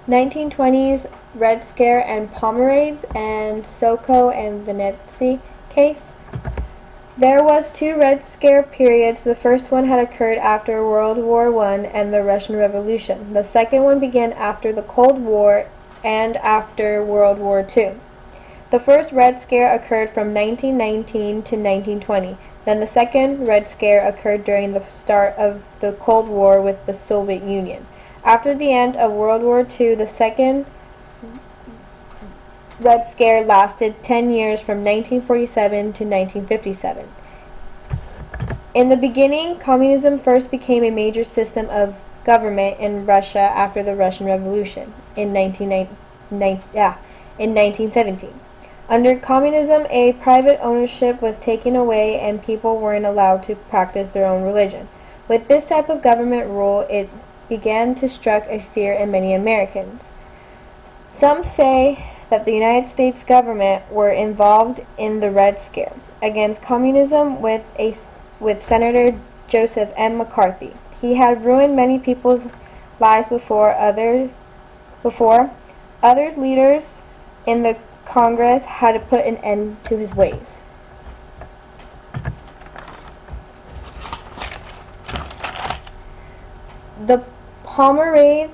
1920s Red Scare and Pommerades, and Sacco and Vanzetti case. There was two Red Scare periods. The first one had occurred after World War I and the Russian Revolution. The second one began after the Cold War and after World War II. The first Red Scare occurred from 1919 to 1920. Then the second Red Scare occurred during the start of the Cold War with the Soviet Union. After the end of World War II, the second Red Scare lasted 10 years from 1947 to 1957. In the beginning, communism first became a major system of government in Russia after the Russian Revolution in 1917. Under communism, a private ownership was taken away and people weren't allowed to practice their own religion. With this type of government rule, it began to strike a fear in many Americans. Some say that the United States government were involved in the Red Scare against communism with Senator Joseph M. McCarthy. He had ruined many people's lives before others leaders in the Congress had to put an end to his ways. The Pommerades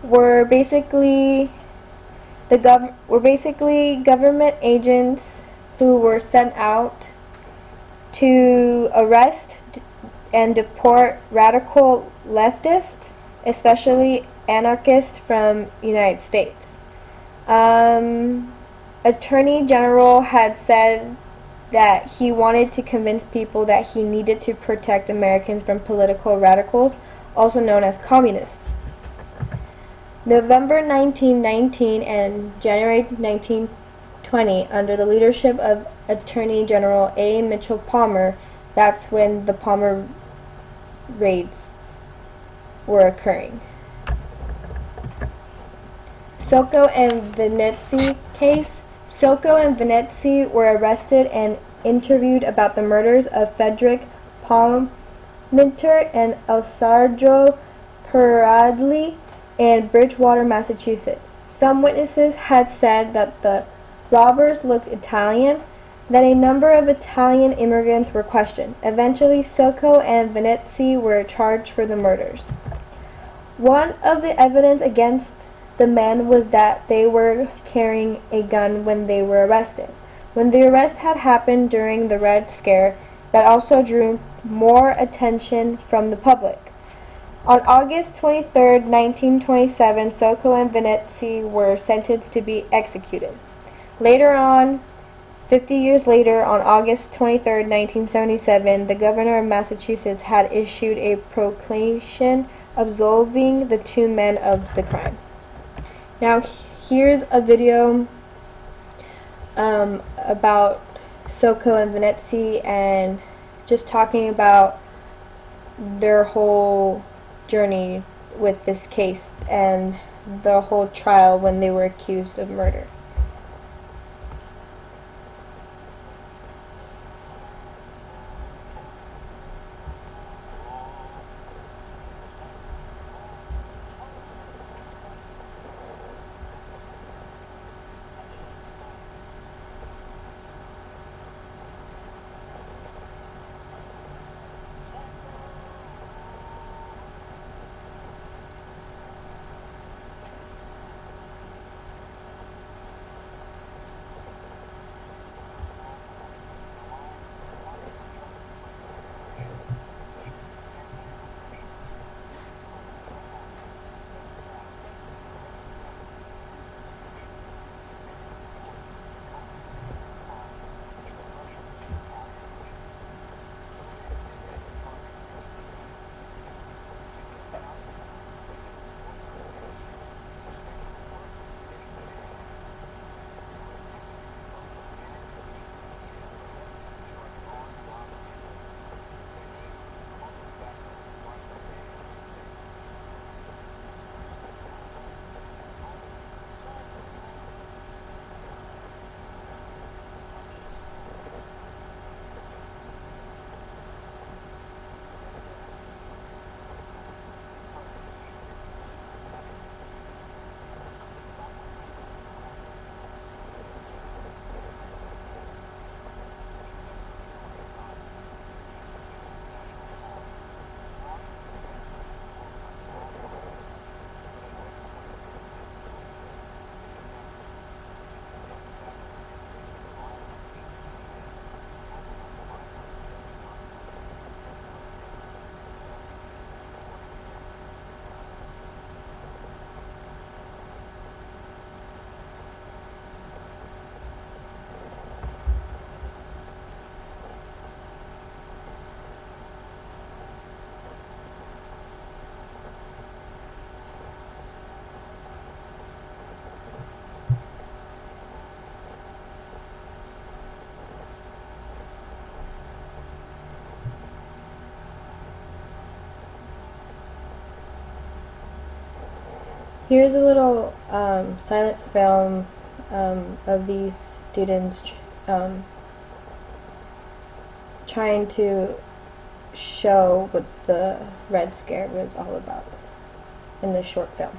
were basically government agents who were sent out to arrest and deport radical leftists, especially anarchists from the United States. Attorney General had said that he wanted to convince people that he needed to protect Americans from political radicals, also known as communists. November 1919 and January 1920, under the leadership of Attorney General A. Mitchell Palmer, that's when the Palmer raids were occurring. Sacco and Vanzetti case. Sacco and Vanzetti were arrested and interviewed about the murders of Frederick Palmenter and Alessandro Peradli in Bridgewater, Massachusetts. Some witnesses had said that the robbers looked Italian, that a number of Italian immigrants were questioned. Eventually, Sacco and Vanzetti were charged for the murders. One of the evidence against the men was that they were carrying a gun when they were arrested. When the arrest had happened during the Red Scare, that also drew more attention from the public. On August 23, 1927, Sacco and Vanzetti were sentenced to be executed. Later on, 50 years later, on August 23, 1977, the governor of Massachusetts had issued a proclamation absolving the two men of the crime. Now, here's a video about Sacco and Vanzetti and just talking about their whole journey with this case and the whole trial when they were accused of murder. Here's a little silent film of these students trying to show what the Red Scare was all about in this short film.